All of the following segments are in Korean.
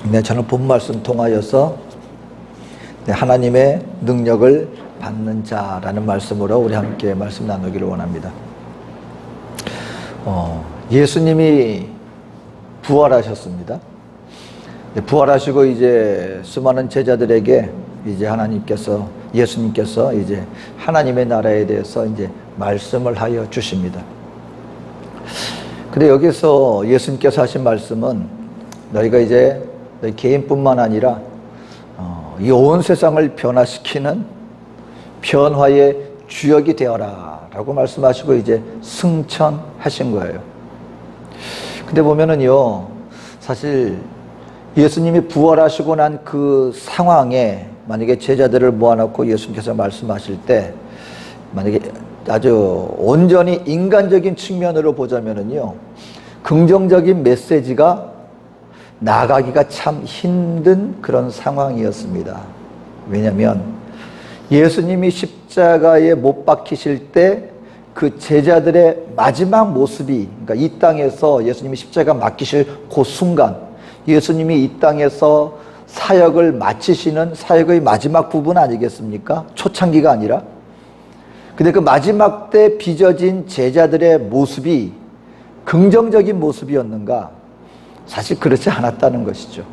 네, 저는 본 말씀 통하여서 하나님의 능력을 받는 자라는 말씀으로 우리 함께 말씀 나누기를 원합니다. 예수님이 부활하셨습니다. 부활하시고 이제 수많은 제자들에게 이제 예수님께서 이제 하나님의 나라에 대해서 이제 말씀을 하여 주십니다. 근데 여기서 예수님께서 하신 말씀은 너희가 이제 너희 개인뿐만 아니라 이 온 세상을 변화시키는 변화의 주역이 되어라 라고 말씀하시고 이제 승천하신 거예요. 근데 보면은요, 사실 예수님이 부활하시고 난 그 상황에 만약에 제자들을 모아놓고 예수님께서 말씀하실 때 만약에 아주 온전히 인간적인 측면으로 보자면은요, 긍정적인 메시지가 나가기가 참 힘든 그런 상황이었습니다. 왜냐하면 예수님이 십자가에 못 박히실 때 그 제자들의 마지막 모습이, 그러니까 이 땅에서 예수님이 십자가 맡기실 그 순간, 예수님이 이 땅에서 사역을 마치시는 사역의 마지막 부분 아니겠습니까? 초창기가 아니라. 근데 그 마지막 때 빚어진 제자들의 모습이 긍정적인 모습이었는가? 사실 그렇지 않았다는 것이죠.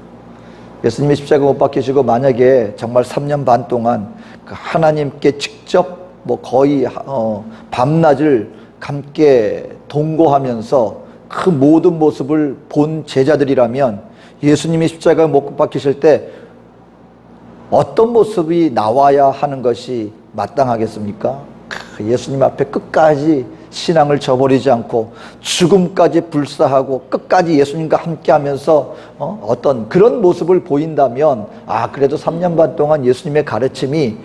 예수님이 십자가 못 박히시고 만약에 정말 3년 반 동안 하나님께 직접 거의 밤낮을 함께 동거하면서 그 모든 모습을 본 제자들이라면 예수님이 십자가 못 박히실 때 어떤 모습이 나와야 하는 것이 마땅하겠습니까? 예수님 앞에 끝까지 신앙을 저버리지 않고 죽음까지 불사하고 끝까지 예수님과 함께 하면서 어떤 그런 모습을 보인다면, 그래도 3년 반 동안 예수님의 가르침이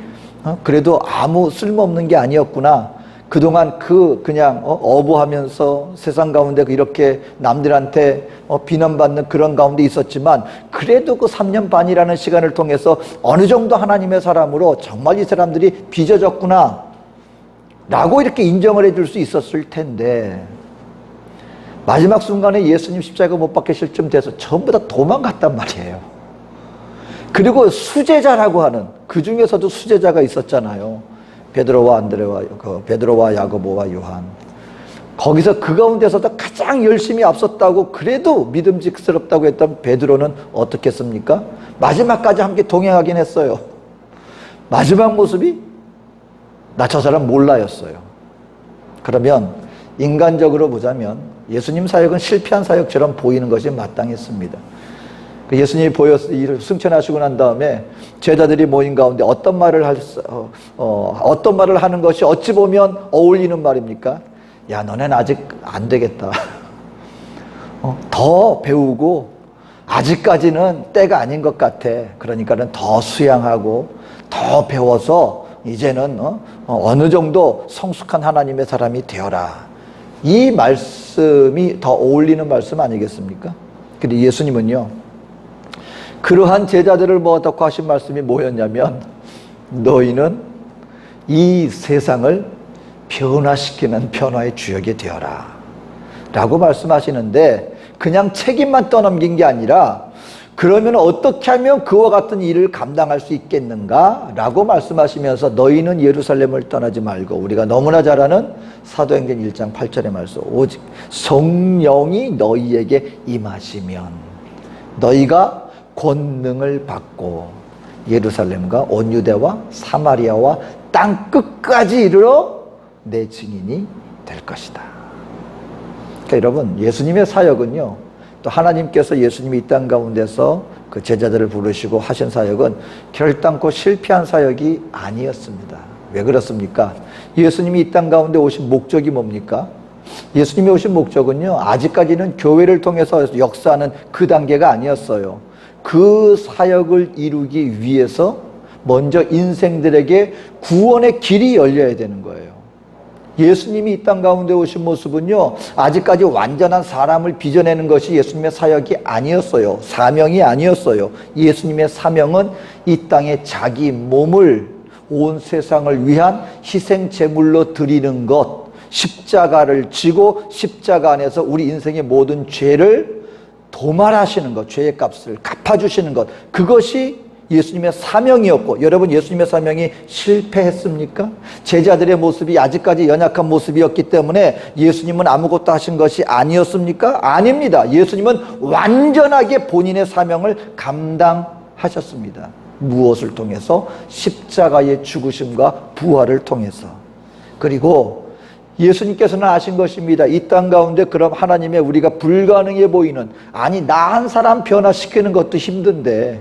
그래도 아무 쓸모없는 게 아니었구나. 그동안 그냥 어부하면서 세상 가운데 이렇게 남들한테 비난받는 그런 가운데 있었지만 그래도 그 3년 반이라는 시간을 통해서 어느 정도 하나님의 사람으로 정말 이 사람들이 빚어졌구나 라고 이렇게 인정을 해줄 수 있었을 텐데, 마지막 순간에 예수님 십자가 못 박히실 쯤 돼서 전부 다 도망갔단 말이에요. 그리고 수제자라고 하는, 그 중에서도 수제자가 있었잖아요. 베드로와 야고보와 요한. 거기서 그 가운데서도 가장 열심히 앞섰다고 그래도 믿음직스럽다고 했던 베드로는 어떻게 했습니까? 마지막까지 함께 동행하긴 했어요. 마지막 모습이 나 저 사람 몰라였어요. 그러면 인간적으로 보자면 예수님 사역은 실패한 사역처럼 보이는 것이 마땅했습니다. 예수님이 승천하시고 난 다음에 제자들이 모인 가운데 어떤 말을 하는 것이 어찌 보면 어울리는 말입니까? 야, 너넨 아직 안 되겠다. 더 배우고 아직까지는 때가 아닌 것 같아. 그러니까는 더 수양하고 더 배워서 이제는 어느 정도 성숙한 하나님의 사람이 되어라. 이 말씀이 더 어울리는 말씀 아니겠습니까? 근데 예수님은요, 그러한 제자들을 모아놓고 하신 말씀이 뭐였냐면, 너희는 이 세상을 변화시키는 변화의 주역이 되어라 라고 말씀하시는데, 그냥 책임만 떠넘긴 게 아니라 그러면 어떻게 하면 그와 같은 일을 감당할 수 있겠는가 라고 말씀하시면서 너희는 예루살렘을 떠나지 말고, 우리가 너무나 잘 아는 사도행전 1장 8절의 말씀, 오직 성령이 너희에게 임하시면 너희가 권능을 받고 예루살렘과 온 유대와 사마리아와 땅 끝까지 이르러 내 증인이 될 것이다. 그러니까 여러분, 예수님의 사역은요, 또 하나님께서 예수님이 이 땅 가운데서 그 제자들을 부르시고 하신 사역은 결단코 실패한 사역이 아니었습니다. 왜 그렇습니까? 예수님이 이 땅 가운데 오신 목적이 뭡니까? 예수님이 오신 목적은요, 아직까지는 교회를 통해서 역사하는 그 단계가 아니었어요. 그 사역을 이루기 위해서 먼저 인생들에게 구원의 길이 열려야 되는 거예요. 예수님이 이 땅 가운데 오신 모습은요, 아직까지 완전한 사람을 빚어내는 것이 예수님의 사역이 아니었어요. 사명이 아니었어요. 예수님의 사명은 이 땅에 자기 몸을 온 세상을 위한 희생 제물로 드리는 것, 십자가를 지고 십자가 안에서 우리 인생의 모든 죄를 도말하시는 것, 죄의 값을 갚아주시는 것, 그것이 예수님의 사명이었고, 여러분 예수님의 사명이 실패했습니까? 제자들의 모습이 아직까지 연약한 모습이었기 때문에 예수님은 아무것도 하신 것이 아니었습니까? 아닙니다. 예수님은 완전하게 본인의 사명을 감당하셨습니다. 무엇을 통해서? 십자가의 죽으심과 부활을 통해서. 그리고 예수님께서는 아신 것입니다. 이 땅 가운데 그럼 하나님의 우리가 불가능해 보이는, 아니 나 한 사람 변화시키는 것도 힘든데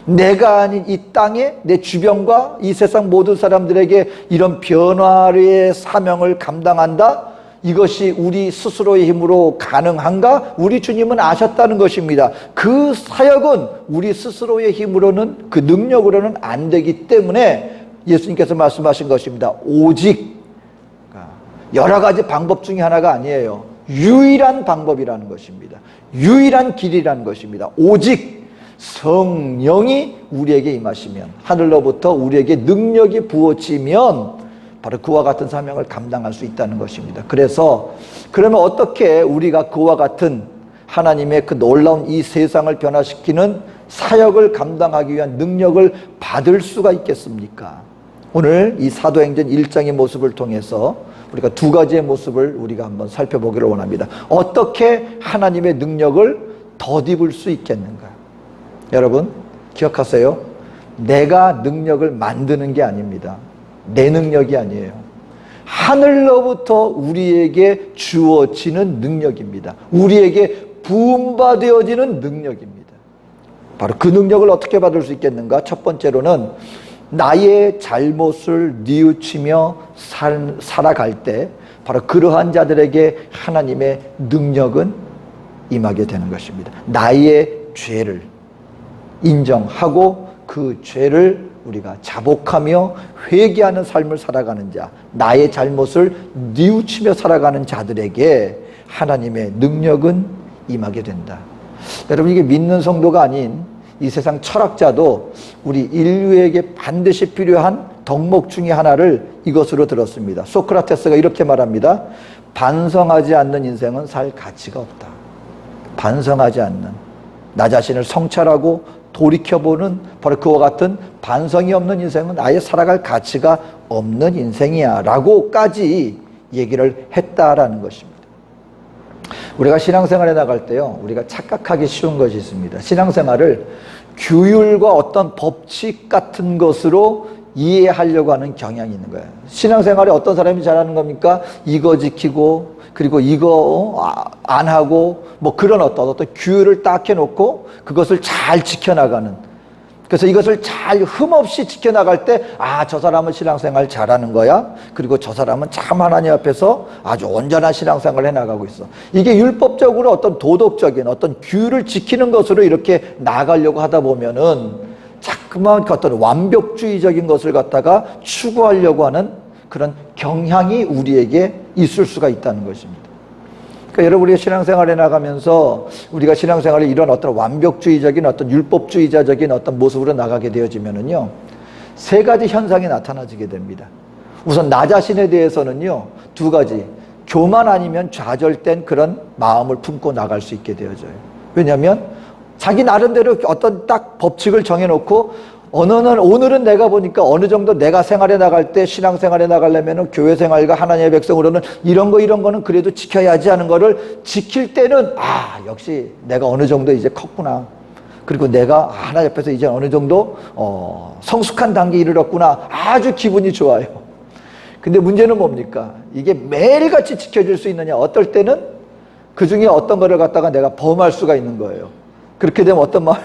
내가 아닌 이 땅에 내 주변과 이 세상 모든 사람들에게 이런 변화의 사명을 감당한다? 이것이 우리 스스로의 힘으로 가능한가? 우리 주님은 아셨다는 것입니다. 그 사역은 우리 스스로의 힘으로는, 그 능력으로는 안 되기 때문에 예수님께서 말씀하신 것입니다. 오직, 여러 가지 방법 중에 하나가 아니에요. 유일한 방법이라는 것입니다. 유일한 길이라는 것입니다. 오직 성령이 우리에게 임하시면, 하늘로부터 우리에게 능력이 부어지면 바로 그와 같은 사명을 감당할 수 있다는 것입니다. 그래서 그러면 어떻게 우리가 그와 같은 하나님의 그 놀라운 이 세상을 변화시키는 사역을 감당하기 위한 능력을 받을 수가 있겠습니까? 오늘 이 사도행전 1장의 모습을 통해서 우리가 두 가지의 모습을 우리가 한번 살펴보기를 원합니다. 어떻게 하나님의 능력을 덧입을 수 있겠는가? 여러분 기억하세요. 내가 능력을 만드는 게 아닙니다. 내 능력이 아니에요. 하늘로부터 우리에게 주어지는 능력입니다. 우리에게 부음받아지는 능력입니다. 바로 그 능력을 어떻게 받을 수 있겠는가? 첫 번째로는 나의 잘못을 뉘우치며 살아갈 때 바로 그러한 자들에게 하나님의 능력은 임하게 되는 것입니다. 나의 죄를 인정하고 그 죄를 우리가 자복하며 회개하는 삶을 살아가는 자, 나의 잘못을 뉘우치며 살아가는 자들에게 하나님의 능력은 임하게 된다. 여러분 이게 믿는 성도가 아닌 이 세상 철학자도 우리 인류에게 반드시 필요한 덕목 중에 하나를 이것으로 들었습니다. 소크라테스가 이렇게 말합니다. 반성하지 않는 인생은 살 가치가 없다. 반성하지 않는, 나 자신을 성찰하고 돌이켜보는 바로 그와 같은 반성이 없는 인생은 아예 살아갈 가치가 없는 인생이야 라고까지 얘기를 했다라는 것입니다. 우리가 신앙생활에 나갈 때요, 우리가 착각하기 쉬운 것이 있습니다. 신앙생활을 규율과 어떤 법칙 같은 것으로 이해하려고 하는 경향이 있는 거예요. 신앙생활에 어떤 사람이 잘하는 겁니까? 이거 지키고 그리고 이거 안 하고 뭐 그런 어떤 규율을 딱 해놓고 그것을 잘 지켜나가는, 그래서 이것을 잘 흠없이 지켜나갈 때 저 사람은 신앙생활 잘하는 거야. 그리고 저 사람은 참 하나님 앞에서 아주 온전한 신앙생활을 해나가고 있어. 이게 율법적으로 어떤 도덕적인 어떤 규율을 지키는 것으로 이렇게 나가려고 하다 보면은 자꾸만 어떤 완벽주의적인 것을 갖다가 추구하려고 하는 그런 경향이 우리에게 있을 수가 있다는 것입니다. 그러니까 여러분 우리가 신앙생활에 나가면서 우리가 신앙생활에 이런 어떤 완벽주의적인 어떤 율법주의자적인 어떤 모습으로 나가게 되어지면은요, 세 가지 현상이 나타나지게 됩니다. 우선 나 자신에 대해서는요, 두 가지, 교만 아니면 좌절된 그런 마음을 품고 나갈 수 있게 되어져요. 왜냐하면 자기 나름대로 어떤 딱 법칙을 정해놓고 오늘은 내가 보니까 어느 정도 내가 생활에 나갈 때, 신앙생활에 나가려면 교회 생활과 하나님의 백성으로는 이런 거는 그래도 지켜야지 하는 거를 지킬 때는 역시 내가 어느 정도 이제 컸구나. 그리고 내가 하나님 앞에서 이제 어느 정도 성숙한 단계에 이르렀구나. 아주 기분이 좋아요. 근데 문제는 뭡니까? 이게 매일같이 지켜질 수 있느냐? 어떨 때는 그 중에 어떤 거를 갖다가 내가 범할 수가 있는 거예요. 그렇게 되면 어떤 마음?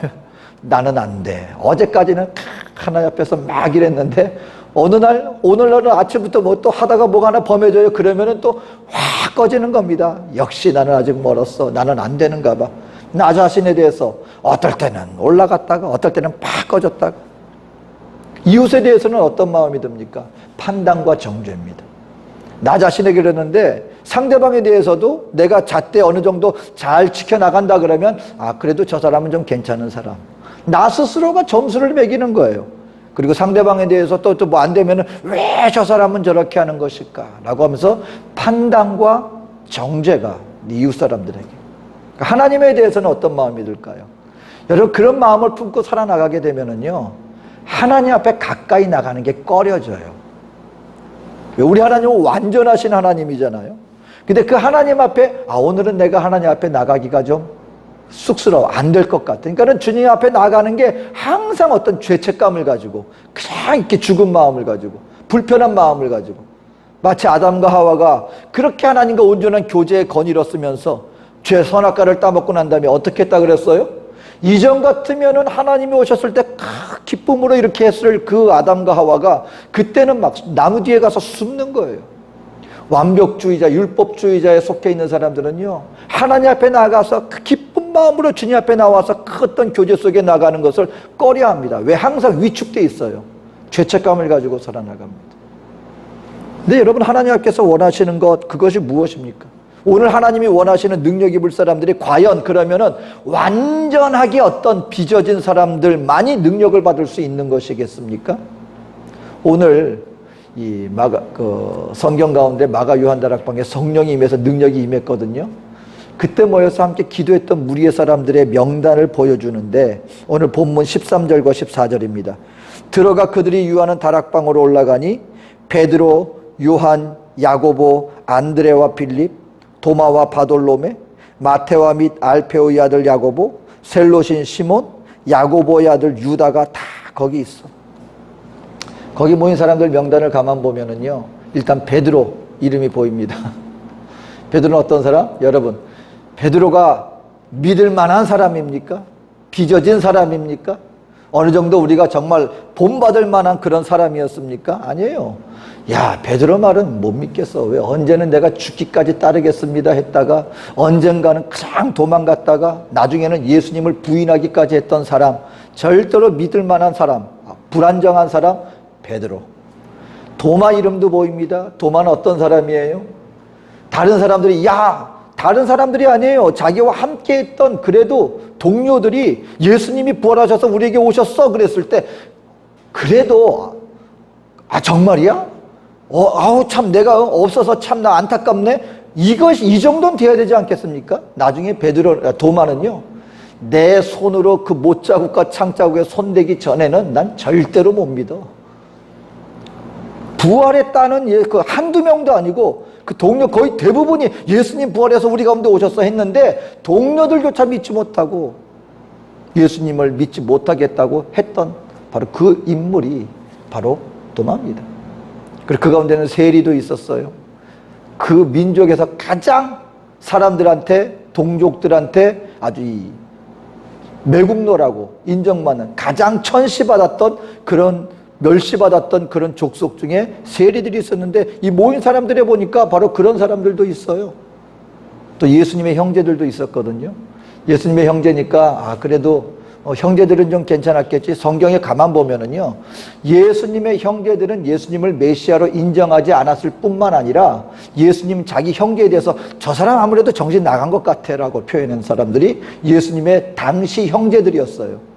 나는 안 돼. 어제까지는 하나님 앞에서 막 이랬는데 오늘날은 아침부터 뭐 또 하다가 뭐가 하나 범해져요. 그러면은 또 확 꺼지는 겁니다. 역시 나는 아직 멀었어. 나는 안 되는가 봐. 나 자신에 대해서 어떨 때는 올라갔다가 어떨 때는 팍 꺼졌다가. 이웃에 대해서는 어떤 마음이 듭니까? 판단과 정죄입니다. 나 자신에게 그러는데 상대방에 대해서도 내가 잣대 어느 정도 잘 지켜나간다 그러면 그래도 저 사람은 좀 괜찮은 사람. 나 스스로가 점수를 매기는 거예요. 그리고 상대방에 대해서 또 뭐 안 되면은 왜 저 사람은 저렇게 하는 것일까? 라고 하면서 판단과 정죄가 이웃 사람들에게. 하나님에 대해서는 어떤 마음이 들까요? 여러분, 그런 마음을 품고 살아나가게 되면은요, 하나님 앞에 가까이 나가는 게 꺼려져요. 우리 하나님은 완전하신 하나님이잖아요. 근데 그 하나님 앞에, 오늘은 내가 하나님 앞에 나가기가 좀 쑥스러워, 안 될 것 같아. 그러니까는 주님 앞에 나가는 게 항상 어떤 죄책감을 가지고, 그냥 이렇게 죽은 마음을 가지고, 불편한 마음을 가지고, 마치 아담과 하와가 그렇게 하나님과 온전한 교제에 거닐었으면서 죄 선악과를 따먹고 난 다음에 어떻게 했다 그랬어요? 이전 같으면은 하나님이 오셨을 때 기쁨으로 이렇게 했을 그 아담과 하와가 그때는 막 나무 뒤에 가서 숨는 거예요. 완벽주의자, 율법주의자에 속해 있는 사람들은요, 하나님 앞에 나가서 그 기쁜 마음으로 주님 앞에 나와서 그 어떤 교제 속에 나가는 것을 꺼려합니다. 왜? 항상 위축돼 있어요. 죄책감을 가지고 살아나갑니다. 근데 여러분, 하나님 앞에서 원하시는 것, 그것이 무엇입니까? 오늘 하나님이 원하시는 능력 입을 사람들이 과연 그러면은 완전하게 어떤 빚어진 사람들만이 능력을 받을 수 있는 것이겠습니까? 오늘 이 성경 가운데 마가 요한 다락방에 성령이 임해서 능력이 임했거든요. 그때 모여서 함께 기도했던 무리의 사람들의 명단을 보여주는데, 오늘 본문 13절과 14절입니다. 들어가 그들이 유하는 다락방으로 올라가니 베드로, 요한, 야고보, 안드레와 빌립, 도마와 바돌로메, 마테와 및 알페오의 아들 야고보, 셀롯인 시몬, 야고보의 아들 유다가 다 거기 있어. 거기 모인 사람들 명단을 가만 보면은요, 일단 베드로 이름이 보입니다. 베드로는 어떤 사람? 여러분, 베드로가 믿을 만한 사람입니까? 빚어진 사람입니까? 어느 정도 우리가 정말 본받을 만한 그런 사람이었습니까? 아니에요. 야, 베드로 말은 못 믿겠어. 왜? 언제는 내가 죽기까지 따르겠습니다 했다가, 언젠가는 그냥 도망갔다가, 나중에는 예수님을 부인하기까지 했던 사람, 절대로 믿을 만한 사람, 불안정한 사람, 베드로. 도마 이름도 보입니다. 도마는 어떤 사람이에요? 다른 사람들이, 다른 사람들이 아니에요. 자기와 함께 했던 그래도 동료들이 예수님이 부활하셔서 우리에게 오셨어 그랬을 때, 그래도 정말이야? 참 내가 없어서 참 나 안타깝네. 이 정도는 돼야 되지 않겠습니까? 나중에 도마는요, 내 손으로 그 못자국과 창자국에 손대기 전에는 난 절대로 못 믿어. 부활했다는 그 한두 명도 아니고 그 동료 거의 대부분이 예수님 부활해서 우리 가운데 오셨어 했는데, 동료들조차 믿지 못하고 예수님을 믿지 못하겠다고 했던 바로 그 인물이 바로 도마입니다. 그리고 그 가운데는 세리도 있었어요. 그 민족에서 가장 사람들한테, 동족들한테 아주 매국노라고 인정받는, 가장 천시받았던 그런, 멸시받았던 그런 족속 중에 세리들이 있었는데, 이 모인 사람들에 보니까 바로 그런 사람들도 있어요. 또 예수님의 형제들도 있었거든요. 예수님의 형제니까 그래도 형제들은 좀 괜찮았겠지. 성경에 가만 보면은요, 예수님의 형제들은 예수님을 메시아로 인정하지 않았을 뿐만 아니라 예수님 자기 형제에 대해서 저 사람 아무래도 정신 나간 것 같아 라고 표현한 사람들이 예수님의 당시 형제들이었어요.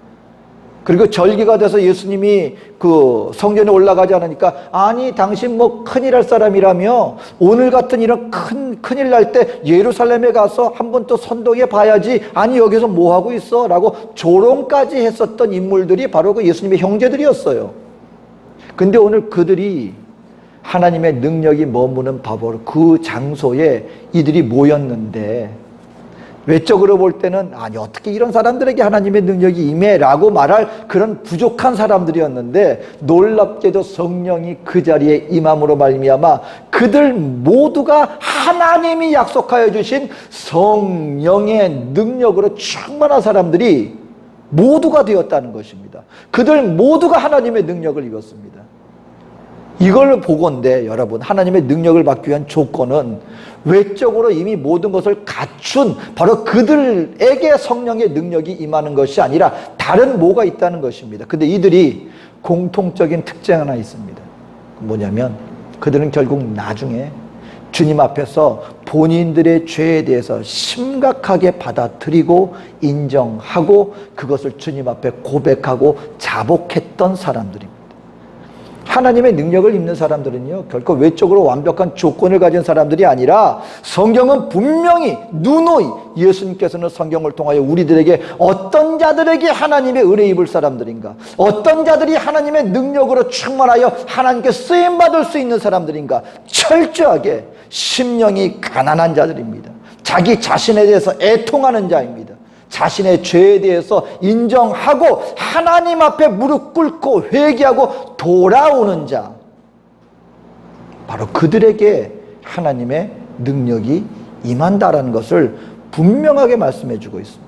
그리고 절기가 돼서 예수님이 그 성전에 올라가지 않으니까, 아니 당신 뭐 큰일 할 사람이라며 오늘 같은 이런 큰일 날 때 예루살렘에 가서 한번 또 선동해 봐야지, 아니 여기서 뭐 하고 있어? 라고 조롱까지 했었던 인물들이 바로 그 예수님의 형제들이었어요. 근데 오늘 그들이 하나님의 능력이 머무는 바로 그 장소에 이들이 모였는데, 외적으로 볼 때는 아니 어떻게 이런 사람들에게 하나님의 능력이 임해라고 말할 그런 부족한 사람들이었는데, 놀랍게도 성령이 그 자리에 임함으로 말미암아 그들 모두가 하나님이 약속하여 주신 성령의 능력으로 충만한 사람들이 모두가 되었다는 것입니다. 그들 모두가 하나님의 능력을 입었습니다. 이걸 보건대 여러분, 하나님의 능력을 받기 위한 조건은 외적으로 이미 모든 것을 갖춘 바로 그들에게 성령의 능력이 임하는 것이 아니라 다른 뭐가 있다는 것입니다. 근데 이들이 공통적인 특징 하나 있습니다. 뭐냐면 그들은 결국 나중에 주님 앞에서 본인들의 죄에 대해서 심각하게 받아들이고 인정하고 그것을 주님 앞에 고백하고 자복했던 사람들입니다. 하나님의 능력을 입는 사람들은요, 결코 외적으로 완벽한 조건을 가진 사람들이 아니라 성경은 분명히 누누이 예수님께서는 성경을 통하여 우리들에게 어떤 자들에게 하나님의 은혜 입을 사람들인가, 어떤 자들이 하나님의 능력으로 충만하여 하나님께 쓰임받을 수 있는 사람들인가 철저하게 심령이 가난한 자들입니다. 자기 자신에 대해서 애통하는 자입니다. 자신의 죄에 대해서 인정하고 하나님 앞에 무릎 꿇고 회개하고 돌아오는 자, 바로 그들에게 하나님의 능력이 임한다라는 것을 분명하게 말씀해 주고 있습니다.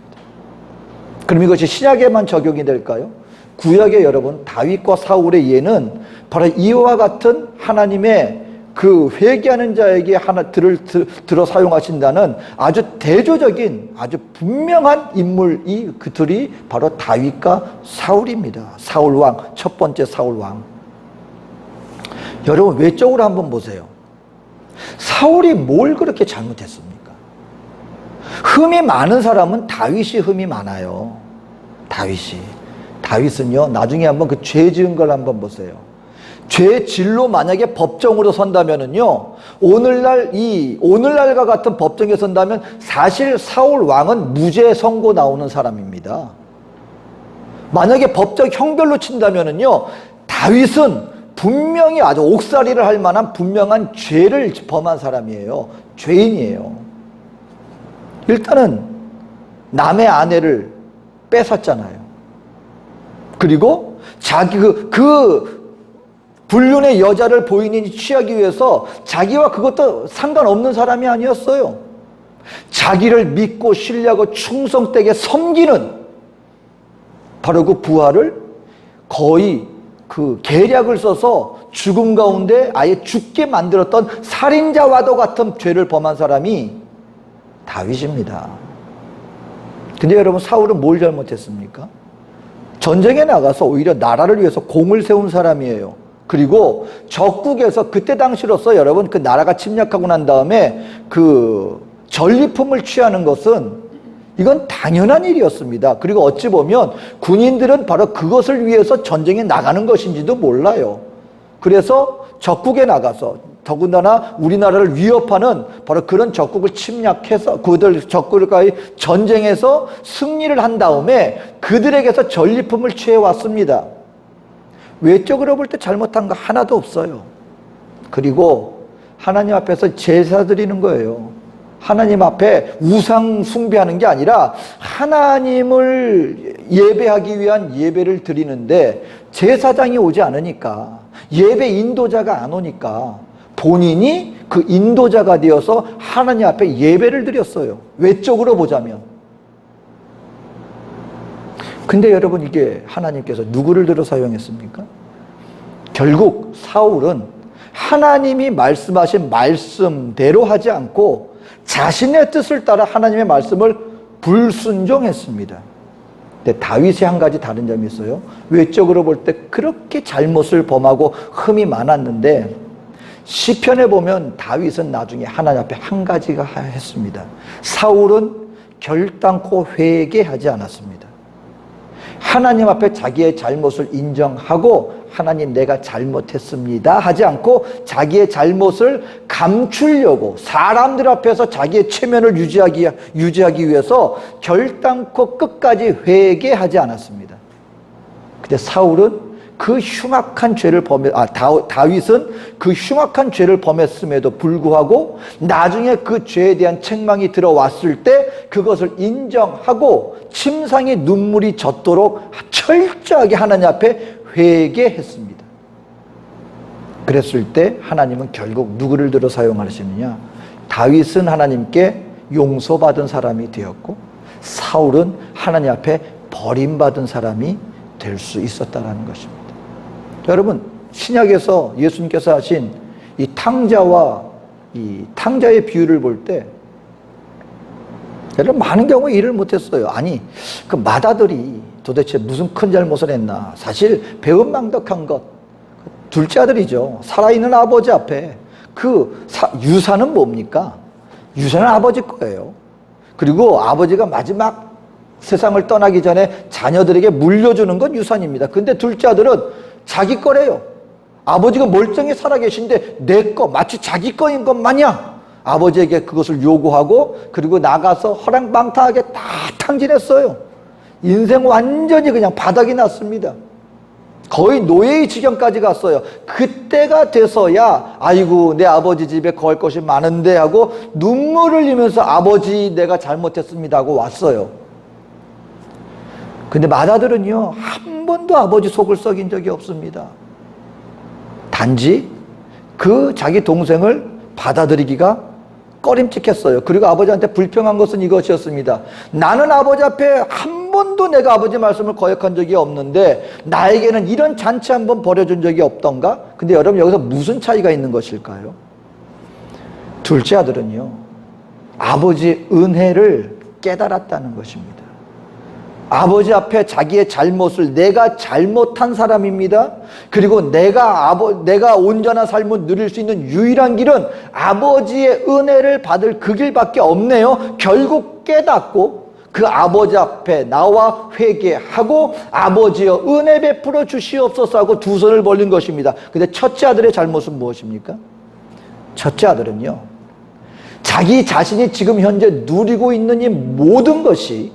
그럼 이것이 신약에만 적용이 될까요? 구약에 여러분 다윗과 사울의 예는 바로 이와 같은 하나님의 그 회개하는 자에게 들어 사용하신다는 아주 대조적인 아주 분명한 인물이 그들이 바로 다윗과 사울입니다. 사울왕, 첫 번째 사울왕. 여러분 외적으로 한번 보세요. 사울이 뭘 그렇게 잘못했습니까? 흠이 많은 사람은 다윗이 흠이 많아요. 다윗은요, 나중에 한번 그 죄 지은 걸 한번 보세요. 죄의 질로 만약에 법정으로 선다면은요, 오늘날과 같은 법정에 선다면 사실 사울 왕은 무죄 선고 나오는 사람입니다. 만약에 법적 형별로 친다면은요, 다윗은 분명히 아주 옥살이를 할 만한 분명한 죄를 범한 사람이에요. 죄인이에요. 일단은 남의 아내를 뺏었잖아요. 그리고 자기 그 불륜의 여자를 보인이 취하기 위해서 자기와 그것도 상관없는 사람이 아니었어요. 자기를 믿고 신뢰하고 충성되게 섬기는 바로 그 부하를 거의 그 계략을 써서 죽음 가운데 아예 죽게 만들었던 살인자와도 같은 죄를 범한 사람이 다윗입니다. 근데 여러분 사울은 뭘 잘못했습니까? 전쟁에 나가서 오히려 나라를 위해서 공을 세운 사람이에요. 그리고 적국에서 그때 당시로서 여러분 그 나라가 침략하고 난 다음에 그 전리품을 취하는 것은 이건 당연한 일이었습니다. 그리고 어찌 보면 군인들은 바로 그것을 위해서 전쟁에 나가는 것인지도 몰라요. 그래서 적국에 나가서 더군다나 우리나라를 위협하는 바로 그런 적국을 침략해서 그들 적국과의 전쟁에서 승리를 한 다음에 그들에게서 전리품을 취해왔습니다. 외적으로 볼 때 잘못한 거 하나도 없어요. 그리고 하나님 앞에서 제사 드리는 거예요. 하나님 앞에 우상 숭배하는 게 아니라 하나님을 예배하기 위한 예배를 드리는데 제사장이 오지 않으니까, 예배 인도자가 안 오니까 본인이 그 인도자가 되어서 하나님 앞에 예배를 드렸어요. 외적으로 보자면. 근데 여러분 이게 하나님께서 누구를 들어 사용했습니까? 결국 사울은 하나님이 말씀하신 말씀대로 하지 않고 자신의 뜻을 따라 하나님의 말씀을 불순종했습니다. 근데 다윗이 한 가지 다른 점이 있어요. 외적으로 볼 때 그렇게 잘못을 범하고 흠이 많았는데 시편에 보면 다윗은 나중에 하나님 앞에 한 가지가 했습니다. 사울은 결단코 회개하지 않았습니다. 하나님 앞에 자기의 잘못을 인정하고 하나님 내가 잘못했습니다 하지 않고 자기의 잘못을 감추려고 사람들 앞에서 자기의 체면을 유지하기 위해서 결단코 끝까지 회개하지 않았습니다. 근데 사울은 그 흉악한 죄를 다윗은 그 흉악한 죄를 범했음에도 불구하고 나중에 그 죄에 대한 책망이 들어왔을 때 그것을 인정하고 침상에 눈물이 젖도록 철저하게 하나님 앞에 회개했습니다. 그랬을 때 하나님은 결국 누구를 들어 사용하시느냐? 다윗은 하나님께 용서받은 사람이 되었고 사울은 하나님 앞에 버림받은 사람이 될 수 있었다는 것입니다. 여러분 신약에서 예수님께서 하신 이 탕자의 비유를 볼 때 여러분 많은 경우에 일을 못했어요. 아니 그 맏아들이 도대체 무슨 큰 잘못을 했나. 사실 배은망덕한 것 둘째 아들이죠. 살아있는 아버지 앞에 그 유산은 뭡니까? 유산은 아버지 거예요. 그리고 아버지가 마지막 세상을 떠나기 전에 자녀들에게 물려주는 건 유산입니다. 근데 둘째 아들은 자기 거래요. 아버지가 멀쩡히 살아계신데 내 거, 마치 자기 거인 것 마냥 아버지에게 그것을 요구하고 그리고 나가서 허랑방탕하게 다 탕진했어요. 인생 완전히 그냥 바닥이 났습니다. 거의 노예의 지경까지 갔어요. 그때가 돼서야 아이고 내 아버지 집에 거할 것이 많은데 하고 눈물을 흘리면서 아버지 내가 잘못했습니다 하고 왔어요. 근데 맏아들은요 한 번도 아버지 속을 썩인 적이 없습니다. 단지 그 자기 동생을 받아들이기가 꺼림칙했어요. 그리고 아버지한테 불평한 것은 이것이었습니다. 나는 아버지 앞에 한 번도 내가 아버지 말씀을 거역한 적이 없는데 나에게는 이런 잔치 한 번 벌여준 적이 없던가? 근데 여러분 여기서 무슨 차이가 있는 것일까요? 둘째 아들은요 아버지의 은혜를 깨달았다는 것입니다. 아버지 앞에 자기의 잘못을 내가 잘못한 사람입니다. 그리고 내가 온전한 삶을 누릴 수 있는 유일한 길은 아버지의 은혜를 받을 그 길밖에 없네요. 결국 깨닫고 그 아버지 앞에 나와 회개하고 아버지여 은혜 베풀어 주시옵소서 하고 두 손을 벌린 것입니다. 근데 첫째 아들의 잘못은 무엇입니까? 첫째 아들은요 자기 자신이 지금 현재 누리고 있는 이 모든 것이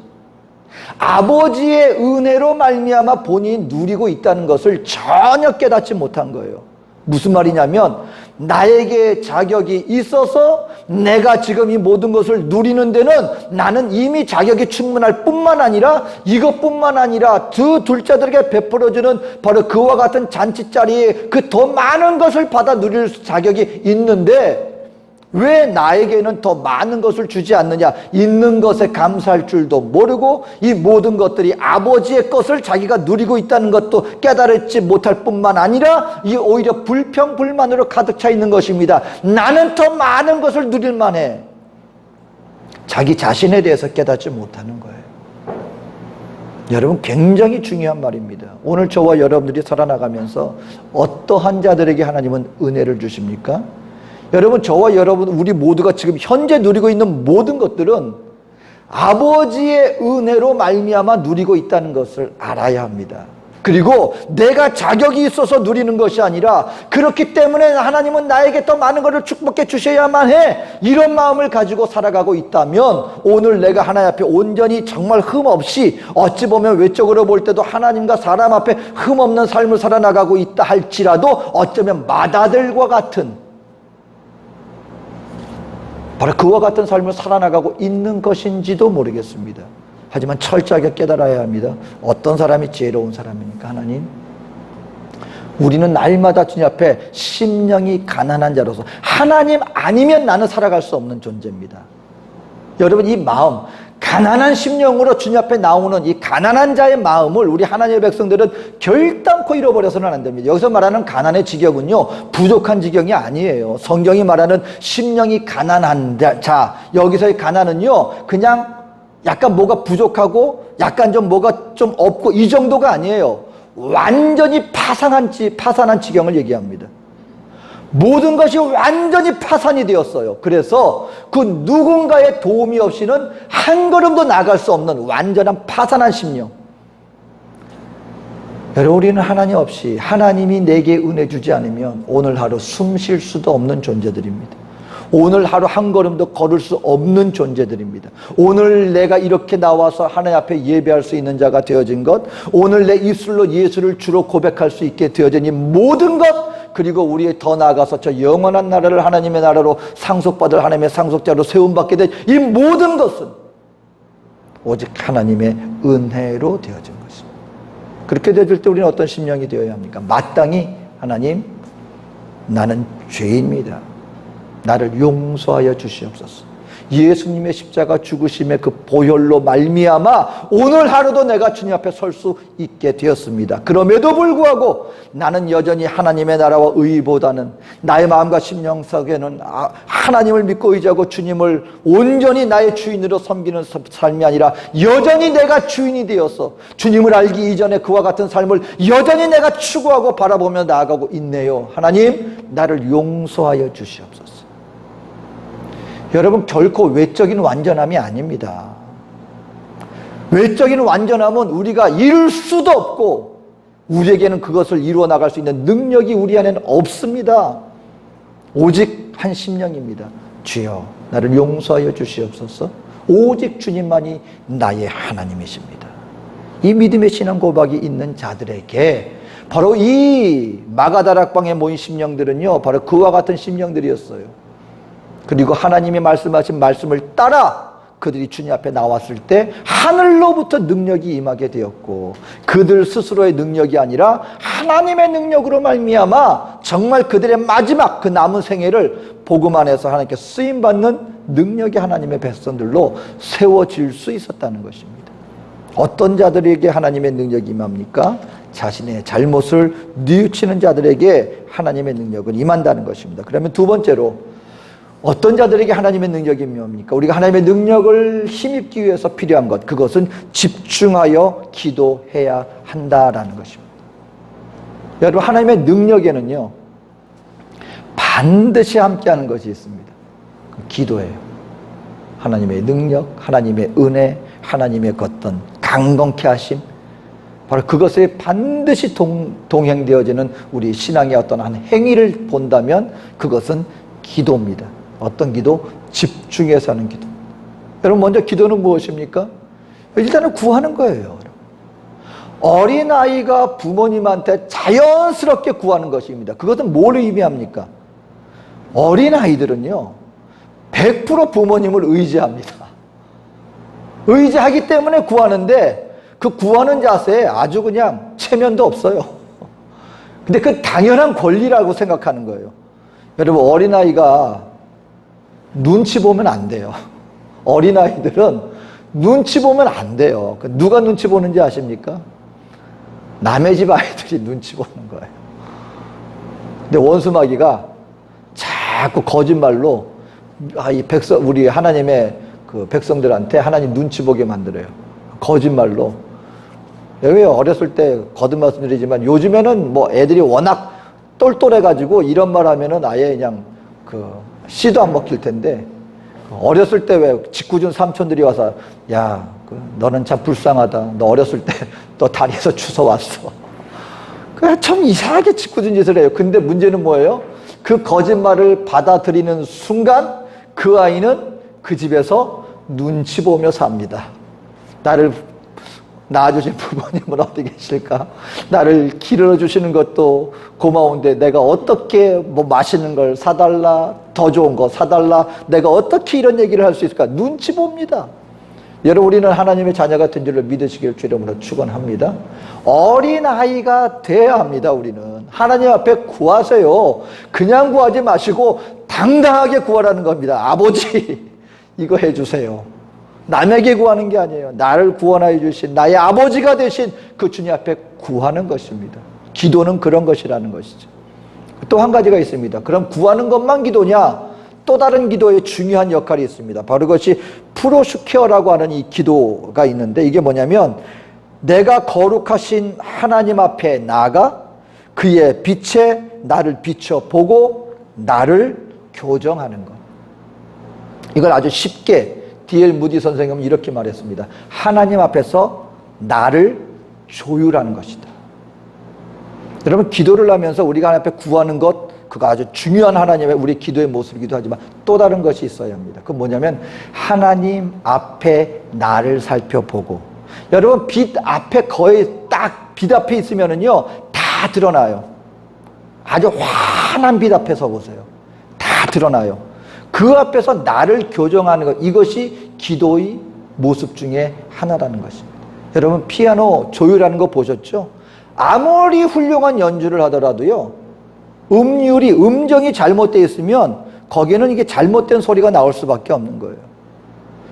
아버지의 은혜로 말미암아 본인이 누리고 있다는 것을 전혀 깨닫지 못한 거예요. 무슨 말이냐면 나에게 자격이 있어서 내가 지금 이 모든 것을 누리는 데는 나는 이미 자격이 충분할 뿐만 아니라 이것뿐만 아니라 두 둘째들에게 베풀어주는 바로 그와 같은 잔치자리에 그 더 많은 것을 받아 누릴 자격이 있는데 왜 나에게는 더 많은 것을 주지 않느냐? 있는 것에 감사할 줄도 모르고 이 모든 것들이 아버지의 것을 자기가 누리고 있다는 것도 깨달지 못할 뿐만 아니라 이 오히려 불평불만으로 가득 차 있는 것입니다. 나는 더 많은 것을 누릴 만해. 자기 자신에 대해서 깨닫지 못하는 거예요. 여러분 굉장히 중요한 말입니다. 오늘 저와 여러분들이 살아나가면서 어떠한 자들에게 하나님은 은혜를 주십니까? 여러분 저와 여러분 우리 모두가 지금 현재 누리고 있는 모든 것들은 아버지의 은혜로 말미암아 누리고 있다는 것을 알아야 합니다. 그리고 내가 자격이 있어서 누리는 것이 아니라 그렇기 때문에 하나님은 나에게 더 많은 것을 축복해 주셔야만 해 이런 마음을 가지고 살아가고 있다면 오늘 내가 하나님 앞에 온전히 정말 흠없이 어찌 보면 외적으로 볼 때도 하나님과 사람 앞에 흠없는 삶을 살아나가고 있다 할지라도 어쩌면 맏아들과 같은 바로 그와 같은 삶을 살아나가고 있는 것인지도 모르겠습니다. 하지만 철저하게 깨달아야 합니다. 어떤 사람이 지혜로운 사람입니까? 하나님, 우리는 날마다 주님 앞에 심령이 가난한 자로서 하나님 아니면 나는 살아갈 수 없는 존재입니다. 여러분 이 마음 가난한 심령으로 주님 앞에 나오는 이 가난한 자의 마음을 우리 하나님의 백성들은 결단코 잃어버려서는 안 됩니다. 여기서 말하는 가난의 지경은요 부족한 지경이 아니에요. 성경이 말하는 심령이 가난한 자, 여기서의 가난은요 그냥 약간 뭐가 부족하고 약간 좀 뭐가 좀 없고 이 정도가 아니에요. 완전히 파산한 지경을 얘기합니다. 모든 것이 완전히 파산이 되었어요. 그래서 그 누군가의 도움이 없이는 한 걸음도 나갈 수 없는 완전한 파산한 심령. 여러분 우리는 하나님 없이 하나님이 내게 은혜 주지 않으면 오늘 하루 숨 쉴 수도 없는 존재들입니다. 오늘 하루 한 걸음도 걸을 수 없는 존재들입니다. 오늘 내가 이렇게 나와서 하나님 앞에 예배할 수 있는 자가 되어진 것, 오늘 내 입술로 예수를 주로 고백할 수 있게 되어진 이 모든 것, 그리고 우리 더 나아가서 저 영원한 나라를 하나님의 나라로 상속받을 하나님의 상속자로 세움받게 된 이 모든 것은 오직 하나님의 은혜로 되어진 것입니다. 그렇게 되어질 때 우리는 어떤 심령이 되어야 합니까? 마땅히 하나님, 나는 죄인입니다. 나를 용서하여 주시옵소서. 예수님의 십자가 죽으심의 그 보혈로 말미암아 오늘 하루도 내가 주님 앞에 설 수 있게 되었습니다. 그럼에도 불구하고 나는 여전히 하나님의 나라와 의보다는 나의 마음과 심령 속에는 하나님을 믿고 의지하고 주님을 온전히 나의 주인으로 섬기는 삶이 아니라 여전히 내가 주인이 되어서 주님을 알기 이전에 그와 같은 삶을 여전히 내가 추구하고 바라보며 나아가고 있네요. 하나님, 나를 용서하여 주시옵소서. 여러분 결코 외적인 완전함이 아닙니다. 외적인 완전함은 우리가 이룰 수도 없고 우리에게는 그것을 이루어 나갈 수 있는 능력이 우리 안에는 없습니다. 오직 한 심령입니다. 주여 나를 용서하여 주시옵소서. 오직 주님만이 나의 하나님이십니다. 이 믿음의 신앙 고백이 있는 자들에게 바로 이 마가다락방에 모인 심령들은요, 바로 그와 같은 심령들이었어요. 그리고 하나님이 말씀하신 말씀을 따라 그들이 주님 앞에 나왔을 때 하늘로부터 능력이 임하게 되었고, 그들 스스로의 능력이 아니라 하나님의 능력으로 말미암아 정말 그들의 마지막 그 남은 생애를 복음 안에서 하나님께 쓰임받는 능력이 하나님의 백성들로 세워질 수 있었다는 것입니다. 어떤 자들에게 하나님의 능력이 임합니까? 자신의 잘못을 뉘우치는 자들에게 하나님의 능력은 임한다는 것입니다. 그러면 두 번째로 어떤 자들에게 하나님의 능력이 임합니까? 우리가 하나님의 능력을 힘입기 위해서 필요한 것, 그것은 집중하여 기도해야 한다라는 것입니다. 여러분, 하나님의 능력에는요 반드시 함께하는 것이 있습니다. 기도예요. 하나님의 능력, 하나님의 은혜, 하나님의 어떤 강건케 하심, 바로 그것에 반드시 동행되어지는 우리 신앙의 어떤 한 행위를 본다면 그것은 기도입니다. 어떤 기도? 집중해서 하는 기도. 여러분, 먼저 기도는 무엇입니까? 일단은 구하는 거예요. 어린아이가 부모님한테 자연스럽게 구하는 것입니다. 그것은 뭘 의미합니까? 어린아이들은요 100% 부모님을 의지합니다. 의지하기 때문에 구하는데 그 구하는 자세에 아주 그냥 체면도 없어요. 근데 그 당연한 권리라고 생각하는 거예요. 여러분, 어린아이가 눈치 보면 안 돼요. 어린아이들은 눈치 보면 안 돼요. 누가 눈치 보는지 아십니까? 남의 집 아이들이 눈치 보는 거예요. 근데 원수마귀가 자꾸 거짓말로 이 백성, 우리 하나님의 그 백성들한테 하나님 눈치 보게 만들어요. 거짓말로. 왜 어렸을 때 거듭 말씀드리지만 요즘에는 뭐 애들이 워낙 똘똘해가지고 이런 말 하면은 아예 그냥 그 씨도 안 먹힐 텐데, 어렸을 때 왜 짓궂은 삼촌들이 와서 야, 너는 참 불쌍하다. 너 어렸을 때 너 다리에서 주워왔어. 그 참 이상하게 짓궂은 짓을 해요. 근데 문제는 뭐예요? 그 거짓말을 받아들이는 순간 그 아이는 그 집에서 눈치 보며 삽니다. 나를 낳아주신 부모님은 어디 계실까? 나를 기르러주시는 것도 고마운데 내가 어떻게 뭐 맛있는 걸 사달라, 더 좋은 거 사달라, 내가 어떻게 이런 얘기를 할 수 있을까? 눈치 봅니다. 여러분, 우리는 하나님의 자녀가 된 줄을 믿으시길 주 이름으로 축원합니다. 어린아이가 돼야 합니다. 우리는 하나님 앞에 구하세요. 그냥 구하지 마시고 당당하게 구하라는 겁니다. 아버지, 이거 해주세요. 남에게 구하는 게 아니에요. 나를 구원하여 주신 나의 아버지가 되신 그 주님 앞에 구하는 것입니다. 기도는 그런 것이라는 것이죠. 또 한 가지가 있습니다. 그럼 구하는 것만 기도냐? 또 다른 기도에 중요한 역할이 있습니다. 바로 그것이 프로슈케어라고 하는 이 기도가 있는데, 이게 뭐냐면 내가 거룩하신 하나님 앞에 나아가 그의 빛에 나를 비춰보고 나를 교정하는 것. 이걸 아주 쉽게 D.L. 무디 선생님은 이렇게 말했습니다. 하나님 앞에서 나를 조율하는 것이다. 여러분, 기도를 하면서 우리가 하나님 앞에 구하는 것, 그거 아주 중요한 하나님의 우리 기도의 모습이기도 하지만 또 다른 것이 있어야 합니다. 그건 뭐냐면 하나님 앞에 나를 살펴보고, 여러분, 빛 앞에 거의 딱 빛 앞에 있으면은요 다 드러나요. 아주 환한 빛 앞에 서 보세요. 다 드러나요. 그 앞에서 나를 교정하는 것, 이것이 기도의 모습 중에 하나라는 것입니다. 여러분, 피아노 조율하는 거 보셨죠? 아무리 훌륭한 연주를 하더라도요 음율이, 음정이 잘못되어 있으면 거기에는 이게 잘못된 소리가 나올 수밖에 없는 거예요.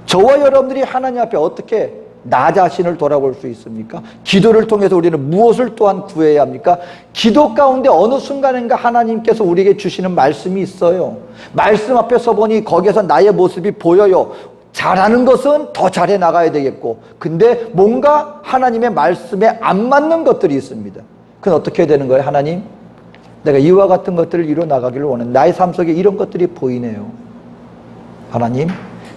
저와 여러분들이 하나님 앞에 어떻게 나 자신을 돌아볼 수 있습니까? 기도를 통해서 우리는 무엇을 또한 구해야 합니까? 기도 가운데 어느 순간인가 하나님께서 우리에게 주시는 말씀이 있어요. 말씀 앞에 서보니 거기에서 나의 모습이 보여요. 잘하는 것은 더 잘해 나가야 되겠고, 근데 뭔가 하나님의 말씀에 안 맞는 것들이 있습니다. 그건 어떻게 해야 되는 거예요? 하나님, 내가 이와 같은 것들을 이루어 나가기를 원하는, 나의 삶 속에 이런 것들이 보이네요. 하나님,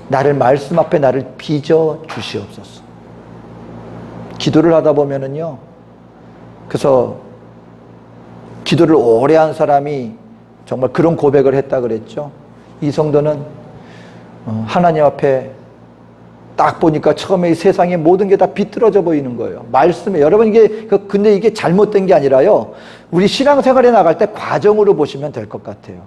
나를 말씀 앞에 나를 빚어 주시옵소서. 기도를 하다 보면은요 그래서 기도를 오래 한 사람이 정말 그런 고백을 했다 그랬죠. 이 성도는 하나님 앞에 딱 보니까 처음에 이 세상의 모든 게 다 비뚤어져 보이는 거예요. 말씀에 여러분 근데 이게 잘못된 게 아니라요. 우리 신앙생활에 나갈 때 과정으로 보시면 될 것 같아요.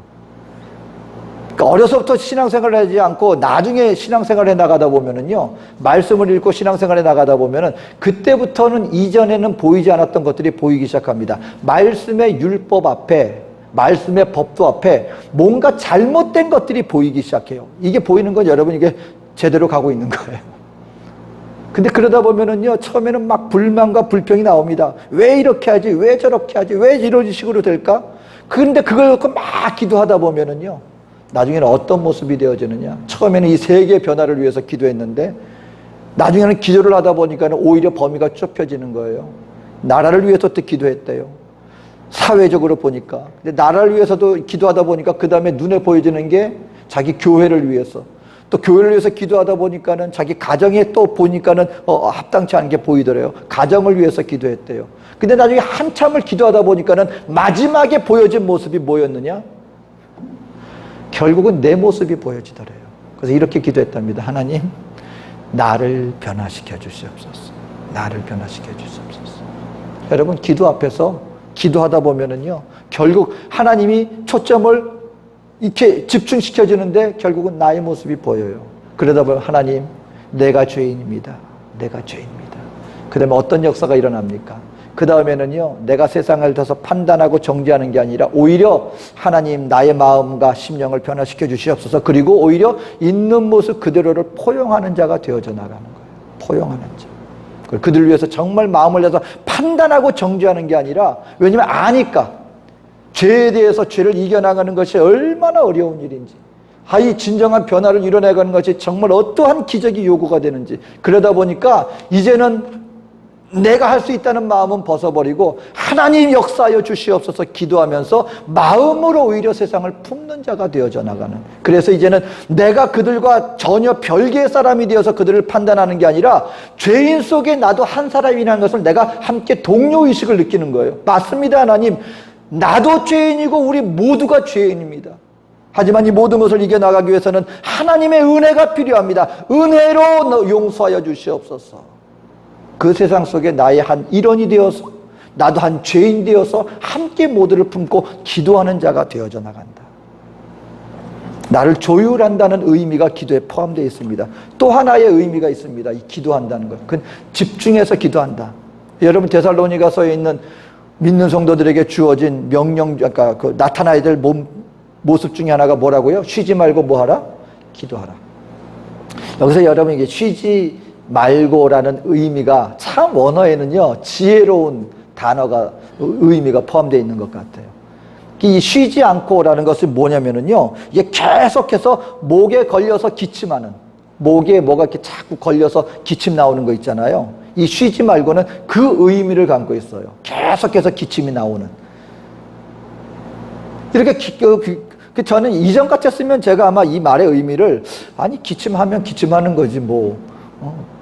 그러니까 어려서부터 신앙생활을 하지 않고 나중에 신앙생활에 나가다 보면은요, 말씀을 읽고 신앙생활에 나가다 보면은 그때부터는 이전에는 보이지 않았던 것들이 보이기 시작합니다. 말씀의 율법 앞에, 말씀의 법도 앞에 뭔가 잘못된 것들이 보이기 시작해요. 이게 보이는 건 여러분 이게 제대로 가고 있는 거예요. 근데 그러다 보면은요, 처음에는 막 불만과 불평이 나옵니다. 왜 이렇게 하지? 왜 저렇게 하지? 왜 이런 식으로 될까? 그런데 그걸 갖고 막 기도하다 보면은요, 나중에는 어떤 모습이 되어지느냐? 처음에는 이 세계 변화를 위해서 기도했는데 나중에는 기도를 하다 보니까 오히려 범위가 좁혀지는 거예요. 나라를 위해서 또 기도했대요. 사회적으로 보니까. 근데 나라를 위해서도 기도하다 보니까 그 다음에 눈에 보여지는 게 자기 교회를 위해서, 또 교회를 위해서 기도하다 보니까는 자기 가정에 또 보니까는 합당치 않은 게 보이더래요. 가정을 위해서 기도했대요. 근데 나중에 한참을 기도하다 보니까는 마지막에 보여진 모습이 뭐였느냐? 결국은 내 모습이 보여지더래요. 그래서 이렇게 기도했답니다. 하나님, 나를 변화시켜 주시옵소서. 나를 변화시켜 주시옵소서. 여러분, 기도 앞에서 기도하다 보면은요, 결국 하나님이 초점을 이렇게 집중시켜주는데 결국은 나의 모습이 보여요. 그러다 보면 하나님, 내가 죄인입니다. 내가 죄인입니다. 그 다음에 어떤 역사가 일어납니까? 그 다음에는요, 내가 세상을 둬서 판단하고 정죄하는 게 아니라 오히려 하나님, 나의 마음과 심령을 변화시켜 주시옵소서. 그리고 오히려 있는 모습 그대로를 포용하는 자가 되어져 나가는 거예요. 포용하는 자. 그들 위해서 정말 마음을 내서 판단하고 정죄하는 게 아니라, 왜냐면 아니까. 죄에 대해서 죄를 이겨나가는 것이 얼마나 어려운 일인지, 이 진정한 변화를 이뤄내가는 것이 정말 어떠한 기적이 요구가 되는지, 그러다 보니까 이제는 내가 할 수 있다는 마음은 벗어버리고 하나님 역사하여 주시옵소서 기도하면서 마음으로 오히려 세상을 품는 자가 되어져 나가는, 그래서 이제는 내가 그들과 전혀 별개의 사람이 되어서 그들을 판단하는 게 아니라 죄인 속에 나도 한 사람이라는 것을 내가 함께 동료의식을 느끼는 거예요. 맞습니다, 하나님. 나도 죄인이고 우리 모두가 죄인입니다. 하지만 이 모든 것을 이겨나가기 위해서는 하나님의 은혜가 필요합니다. 은혜로 용서하여 주시옵소서. 그 세상 속에 나의 한 일원이 되어서, 나도 한 죄인 되어서 함께 모두를 품고 기도하는 자가 되어져 나간다. 나를 조율한다는 의미가 기도에 포함되어 있습니다. 또 하나의 의미가 있습니다. 이 기도한다는 것, 그건 집중해서 기도한다. 여러분, 데살로니가서에 있는 믿는 성도들에게 주어진 명령, 아까 그 나타나야 될 모습 중에 하나가 뭐라고요? 쉬지 말고 뭐 하라? 기도하라. 여기서 여러분, 이게 쉬지 말고라는 의미가 참 원어에는요, 지혜로운 단어가, 의미가 포함되어 있는 것 같아요. 이 쉬지 않고라는 것은 뭐냐면은요, 이게 계속해서 목에 걸려서 기침하는, 목에 뭐가 이렇게 자꾸 걸려서 기침 나오는 거 있잖아요. 이 쉬지 말고는 그 의미를 갖고 있어요. 계속해서 기침이 나오는. 이렇게 저는 이전 같았으면 제가 아마 이 말의 의미를, 아니 기침하면 기침하는 거지 뭐,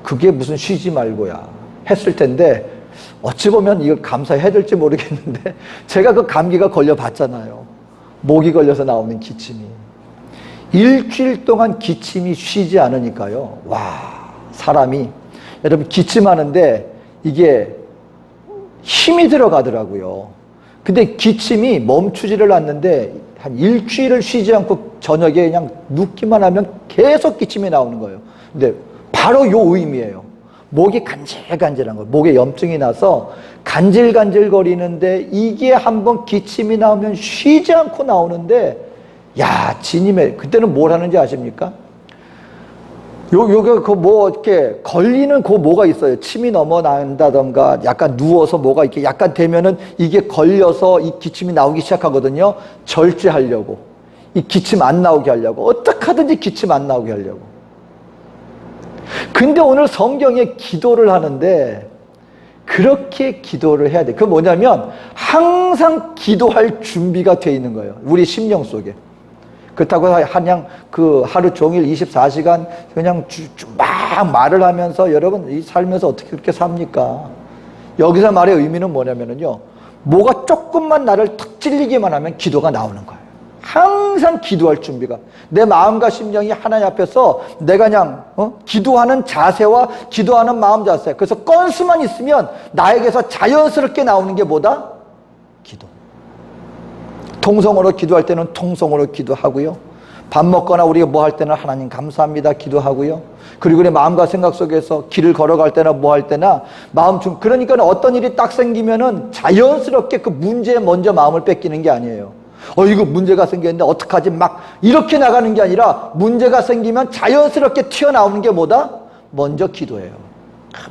그게 무슨 쉬지 말고야 했을 텐데, 어찌 보면 이걸 감사해야 될지 모르겠는데 제가 그 감기가 걸려봤잖아요. 목이 걸려서 나오는 기침이. 일주일 동안 기침이 쉬지 않으니까요, 와, 사람이, 여러분, 기침하는데 이게 힘이 들어가더라고요. 근데 기침이 멈추지를 않는데 한 일주일을 쉬지 않고 저녁에 그냥 눕기만 하면 계속 기침이 나오는 거예요. 근데 바로 요 의미예요. 목이 간질간질한 거예요. 목에 염증이 나서 간질간질거리는데 이게 한번 기침이 나오면 쉬지 않고 나오는데, 야, 진임에, 그때는 뭘 하는지 아십니까? 요게 이렇게 걸리는 뭐가 있어요. 침이 넘어난다던가 약간 누워서 뭐가 이렇게 약간 되면은 이게 걸려서 이 기침이 나오기 시작하거든요. 절제하려고. 이 기침 안 나오게 하려고. 어떻게 하든지 기침 안 나오게 하려고. 근데 오늘 성경에 기도를 하는데 그렇게 기도를 해야 돼. 그게 뭐냐면 항상 기도할 준비가 돼 있는 거예요. 우리 심령 속에. 그렇다고 그냥 하루 종일 24시간 그냥 막 말을 하면서, 여러분 이 살면서 어떻게 그렇게 삽니까? 여기서 말의 의미는 뭐냐면요, 뭐가 조금만 나를 탁 찔리기만 하면 기도가 나오는 거예요. 항상 기도할 준비가, 내 마음과 심령이 하나님 앞에서 내가 그냥 기도하는 자세와 기도하는 마음 자세, 그래서 건수만 있으면 나에게서 자연스럽게 나오는 게 뭐다? 기도. 통성으로 기도할 때는 통성으로 기도하고요, 밥 먹거나 우리가 뭐 할 때는 하나님 감사합니다 기도하고요, 그리고 내 마음과 생각 속에서 길을 걸어갈 때나 뭐 할 때나 마음 중, 그러니까 어떤 일이 딱 생기면은 자연스럽게 그 문제에 먼저 마음을 뺏기는 게 아니에요. 이거 문제가 생겼는데 어떡하지, 막 이렇게 나가는 게 아니라, 문제가 생기면 자연스럽게 튀어나오는 게 뭐다? 먼저 기도예요.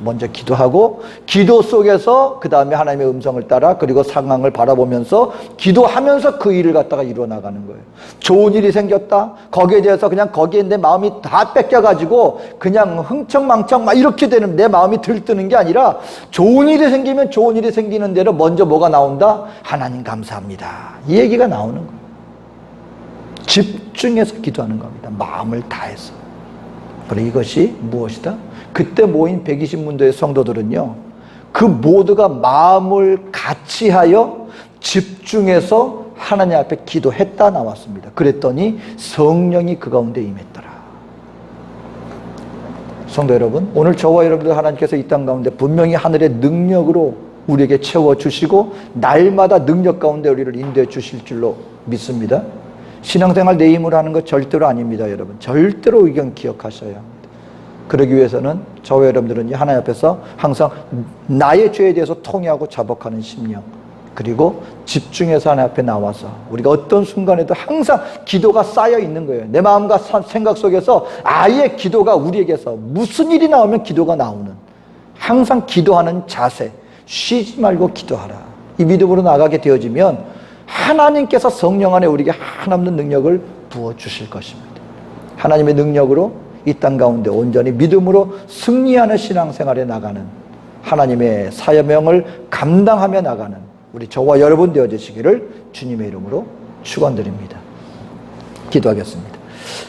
먼저 기도하고, 기도 속에서 그 다음에 하나님의 음성을 따라, 그리고 상황을 바라보면서 기도하면서 그 일을 갖다가 이루어나가는 거예요. 좋은 일이 생겼다, 거기에 대해서 그냥 거기에 내 마음이 다 뺏겨가지고 그냥 흥청망청 막 이렇게 되는, 내 마음이 들뜨는 게 아니라, 좋은 일이 생기면 좋은 일이 생기는 대로 먼저 뭐가 나온다? 하나님 감사합니다, 이 얘기가 나오는 거예요. 집중해서 기도하는 겁니다. 마음을 다해서. 그리고 이것이 무엇이다? 그때 모인 120문도의 성도들은요, 그 모두가 마음을 같이 하여 집중해서 하나님 앞에 기도했다 나왔습니다. 그랬더니 성령이 그 가운데 임했더라. 성도 여러분, 오늘 저와 여러분들 하나님께서 이 땅 가운데 분명히 하늘의 능력으로 우리에게 채워주시고 날마다 능력 가운데 우리를 인도해 주실 줄로 믿습니다. 신앙생활 내 힘으로 하는 것 절대로 아닙니다. 여러분, 절대로 이건 기억하셔야 합니다. 그러기 위해서는 저와 여러분들은 하나님 앞에서 항상 나의 죄에 대해서 통회하고 자복하는 심령, 그리고 집중해서 하나님 앞에 나와서 우리가 어떤 순간에도 항상 기도가 쌓여 있는 거예요. 내 마음과 생각 속에서 아예 기도가, 우리에게서 무슨 일이 나오면 기도가 나오는, 항상 기도하는 자세, 쉬지 말고 기도하라, 이 믿음으로 나가게 되어지면 하나님께서 성령 안에 우리에게 한없는 능력을 부어주실 것입니다. 하나님의 능력으로 이 땅 가운데 온전히 믿음으로 승리하는 신앙생활에 나가는, 하나님의 사명을 감당하며 나가는 우리 저와 여러분 되어주시기를 주님의 이름으로 축원드립니다. 기도하겠습니다.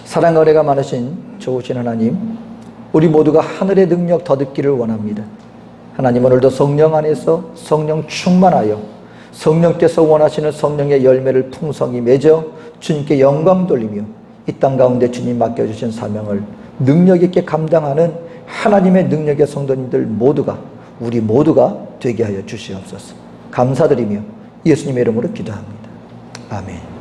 사랑과 은혜가 많으신 좋으신 하나님, 우리 모두가 하늘의 능력 더 듣기를 원합니다. 하나님, 오늘도 성령 안에서 성령 충만하여 성령께서 원하시는 성령의 열매를 풍성히 맺어 주님께 영광 돌리며 이 땅 가운데 주님 맡겨주신 사명을 능력 있게 감당하는 하나님의 능력의 성도님들 모두가, 우리 모두가 되게 하여 주시옵소서. 감사드리며 예수님의 이름으로 기도합니다. 아멘.